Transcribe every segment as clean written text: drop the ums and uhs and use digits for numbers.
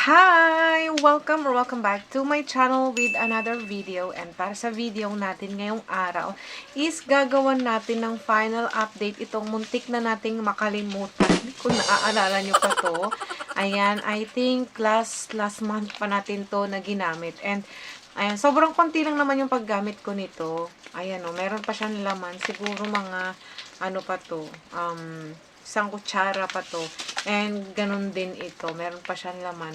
Hi! Welcome back to my channel with another video. And para sa video natin ngayong araw is gagawan natin ng final update itong muntik na nating makalimutan. Kung naaalala nyo pa to. Ayan, I think last month pa natin to na ginamit. And ayan, sobrang konti lang naman yung paggamit ko nito. Ayan o, meron pa siyang laman. Siguro mga ano pa to, isang kutsara pa to. And ganun din ito. Meron pa siyang laman.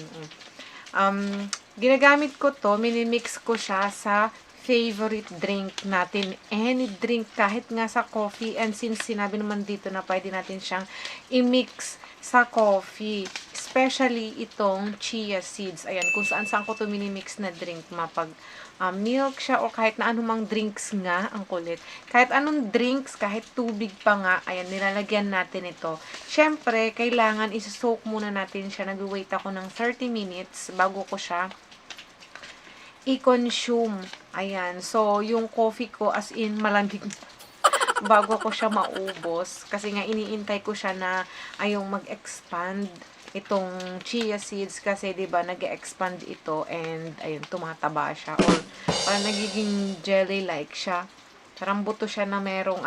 Ginagamit ko to, minimix ko siya sa favorite drink natin. Any drink, kahit nga sa coffee. And since sinabi naman dito na pwede natin siyang i-mix sa coffee. Especially itong chia seeds. Ayan, kung saan ko to minimix na drink. Mapag milk siya o kahit na anumang drinks nga, ang kulit. Kahit anong drinks, kahit tubig pa nga, ayan, nilalagyan natin ito. Siyempre, kailangan isa-soak muna natin siya. Nag-wait ako ng 30 minutes bago ko siya i-consume. Ayan, so yung coffee ko as in malamig bago ko siya maubos. Kasi nga iniintay ko siya na ayong mag-expand itong chia seeds kasi 'di ba nag-expand ito and ayun tumataba siya or parang nagiging jelly like siya. Parang buto siya na merong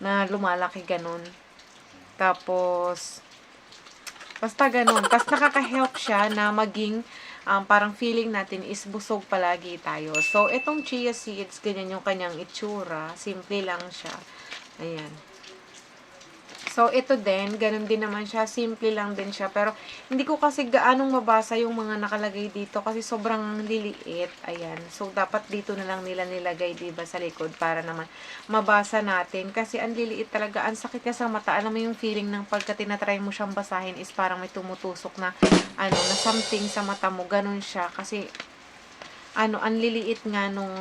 na lumalaki ganun. Tapos basta ganun. Tapos nakaka-help siya na maging parang feeling natin is busog palagi tayo. So itong chia seeds ganyan yung kanyang itsura. Simple lang siya. Ayan. So, ito din, ganun din naman siya. Simple lang din siya. Pero, hindi ko kasi gaanong mabasa yung mga nakalagay dito kasi sobrang liliit. Ayan. So, dapat dito na lang nila nilagay, diba, sa likod para naman mabasa natin. Kasi, ang liliit talaga. Ang sakit niya sa mata. Alam mo yung feeling ng pagka tinatry mo siyang basahin is parang may tumutusok na, na something sa mata mo. Ganun siya. Kasi, ang liliit nga nung,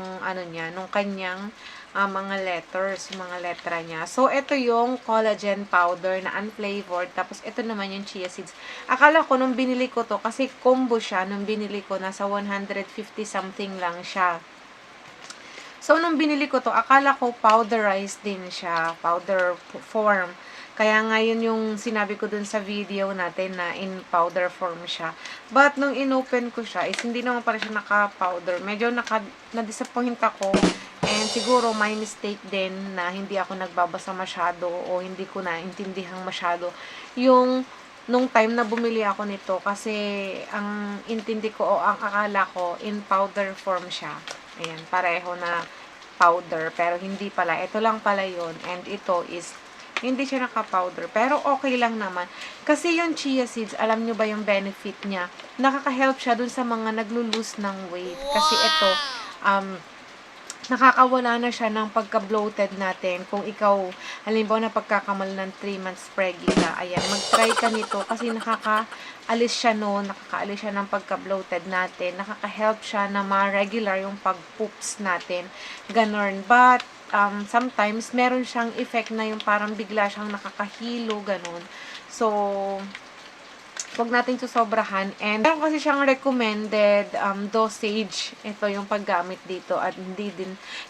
nung kanyang mga letters, mga letra niya. So, ito yung collagen powder na unflavored. Tapos, ito naman yung chia seeds. Akala ko nung binili ko to, kasi combo siya, nung binili ko, nasa 150 something lang siya. So, nung binili ko to, akala ko powderized din siya, powder form. Kaya ngayon yung sinabi ko dun sa video natin na in powder form siya. But, nung inopen ko siya, is hindi naman pala siya naka-powder. Medyo na-disappoint ako. And siguro may mistake din na hindi ako nagbabasa masyado o hindi ko naintindihan masyado yung nung time na bumili ako nito kasi ang intindi ko o ang akala ko in powder form siya. Ayan, pareho na powder pero hindi pala. Ito lang pala yun and ito is hindi siya naka-powder. Pero okay lang naman. Kasi yung chia seeds, alam nyo ba yung benefit niya? Nakaka-help siya dun sa mga naglo-lose ng weight. Kasi ito, nakakawala na siya ng pagka-bloated natin. Kung ikaw, halimbawa na pagkakamal ng 3 months preggy ka, ayan, mag-try ka nito kasi nakakaalis siya nakakaalis siya ng pagka-bloated natin. Nakaka-help siya na ma-regular yung pag-poops natin. Ganon. But, sometimes, meron siyang effect na yung parang bigla siyang nakakahilo, ganon. So, huwag natin susobrahan. And meron kasi siyang recommended dosage. Ito yung paggamit dito. At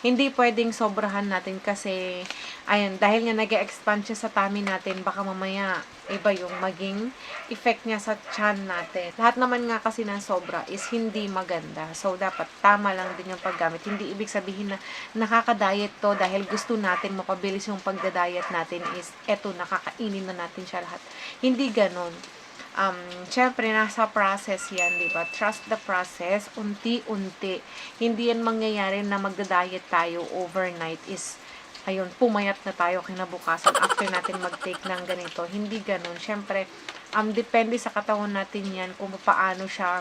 hindi pwedeng sobrahan natin kasi, ayun, dahil nga nag-expand siya sa tummy natin, baka mamaya iba yung maging effect niya sa tiyan natin. Lahat naman nga kasi ng sobra is hindi maganda. So, dapat tama lang din yung paggamit. Hindi ibig sabihin na nakaka-diet to dahil gusto natin mapabilis yung pagda-diet natin is eto, nakakainin na natin siya lahat. Hindi ganon. Syempre, nasa process yan, diba? Trust the process, unti-unti. Hindi yan mangyayari na magda-diet tayo overnight is, ayun, pumayat na tayo kinabukasan after natin mag-take ng ganito. Hindi ganun. Syempre, depende sa katawan natin yan kung paano siya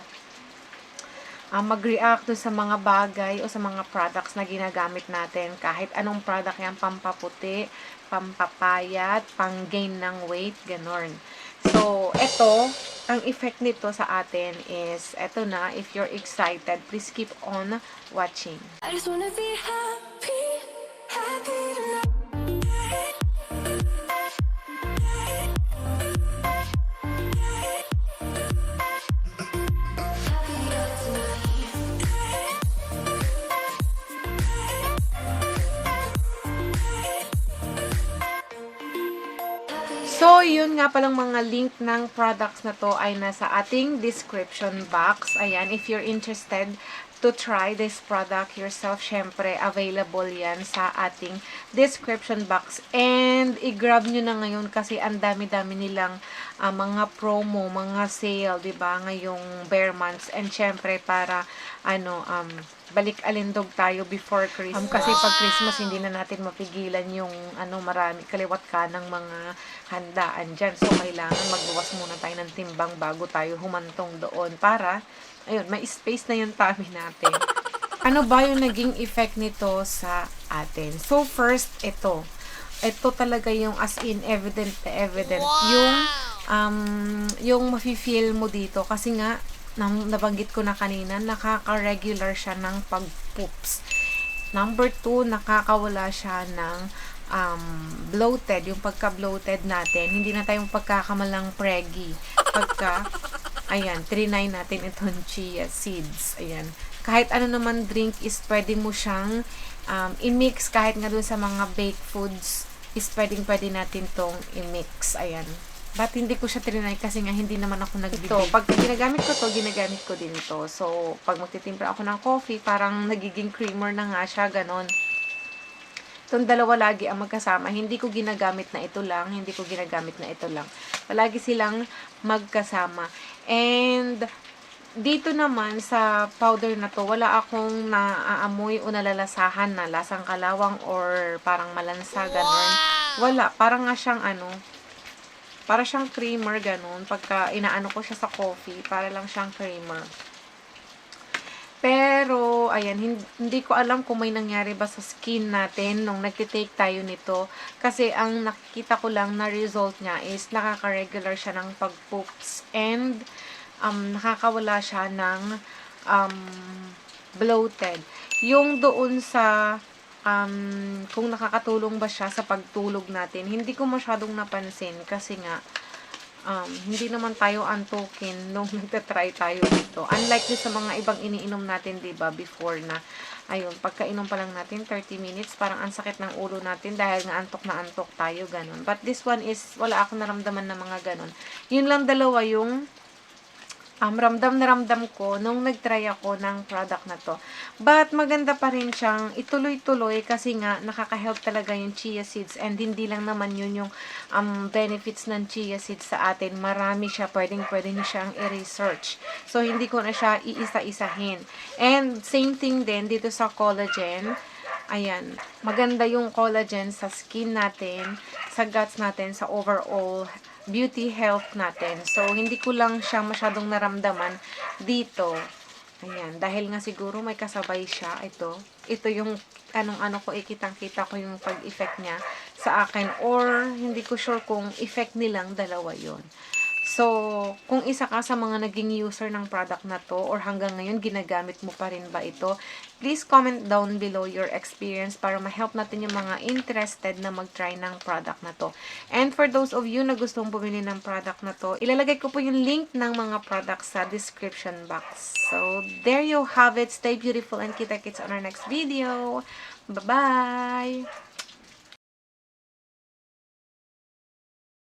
mag-react sa mga bagay o sa mga products na ginagamit natin. Kahit anong product yan, pampaputi, pampapayat, pang-gain ng weight, ganon. So, eto, ang effect nito sa atin is, eto na, if you're excited, please keep on watching. I just wanna be happy, happy tonight. So, yun nga palang mga link ng products na to ay nasa ating description box. Ayan, if you're interested to try this product yourself, syempre, available yan sa ating description box. And, i-grab nyo na ngayon kasi ang dami-dami nilang mga promo, mga sale, ba diba, ngayong bare months. And, syempre, para, balik alindog tayo before Christmas. Kasi pag Christmas, hindi na natin mapigilan yung, marami, kaliwat ka ng mga handaan dyan. So, kailangan magbuwas muna tayo ng timbang bago tayo humantong doon para ayun, may space na yung tummy natin. Ano ba yung naging effect nito sa atin? So, first, ito. Ito talaga yung as in evident na evident. Yung mafe-feel mo dito. Kasi nga, nabanggit ko na kanina, nakaka-regular siya ng pag-poops. Number 2, nakakawala siya ng bloated, yung pagka-bloated natin. Hindi na tayong pagkakamalang preggy. Ayan, trinay natin itong chia seeds. Ayan. Kahit ano naman drink is pwede mo siyang i-mix. Kahit nga dun sa mga baked foods is pwede natin tong i-mix. Ayan. But hindi ko siya trinay kasi nga hindi naman ako nag-bake. Pag ginagamit ko to, ginagamit ko din to. So, pag magtitimpla ako ng coffee, parang nagiging creamer na nga siya, ganon. Itong dalawa lagi ang magkasama. Hindi ko ginagamit na ito lang. Hindi ko ginagamit na ito lang. Palagi silang magkasama. And, dito naman sa powder na to, wala akong naaamoy o nalalasahan na lasang kalawang or parang malansa, ganun. Wala. Parang nga siyang para siyang creamer, ganun. Pagka inaano ko siya sa coffee, para lang siyang creamer. Pero, ayan, hindi ko alam kung may nangyari ba sa skin natin nung nagtitake tayo nito. Kasi, ang nakikita ko lang na result niya is nakaka-regular siya ng pag-poops and nakakawala siya ng bloated. Yung doon sa kung nakakatulong ba siya sa pagtulog natin, hindi ko masyadong napansin kasi nga hindi naman tayo antukin nung nagtatry tayo dito. Unlike sa mga ibang iniinom natin, diba, before na, ayun, pagkainom pa lang natin, 30 minutes, parang ang sakit ng ulo natin dahil nga antok na antok tayo, ganun. But this one is, wala akong naramdaman na mga ganun. Yun lang dalawa yung ramdam na ramdam ko nung nag-try ako ng product na to. But, maganda pa rin siyang ituloy-tuloy kasi nga nakaka-help talaga yung chia seeds and hindi lang naman yun yung benefits ng chia seeds sa atin. Marami siya, pwede niyo siyang i-research. So, hindi ko na siya iisa-isahin. And, same thing din dito sa collagen. Ayan, maganda yung collagen sa skin natin, sa guts natin, sa overall beauty health natin. So, hindi ko lang siya masyadong naramdaman dito. Ayan, dahil nga siguro may kasabay siya. Ito yung anong-ano ko, kitang-kita ko yung pag-effect niya sa akin. Or, hindi ko sure kung effect nilang dalawa yon. So, kung isa ka sa mga naging user ng product na to or hanggang ngayon ginagamit mo pa rin ba ito, please comment down below your experience para ma-help natin yung mga interested na mag-try ng product na to. And for those of you na gustong bumili ng product na to, ilalagay ko po yung link ng mga products sa description box. So, there you have it. Stay beautiful and kita-kits on our next video. Bye-bye!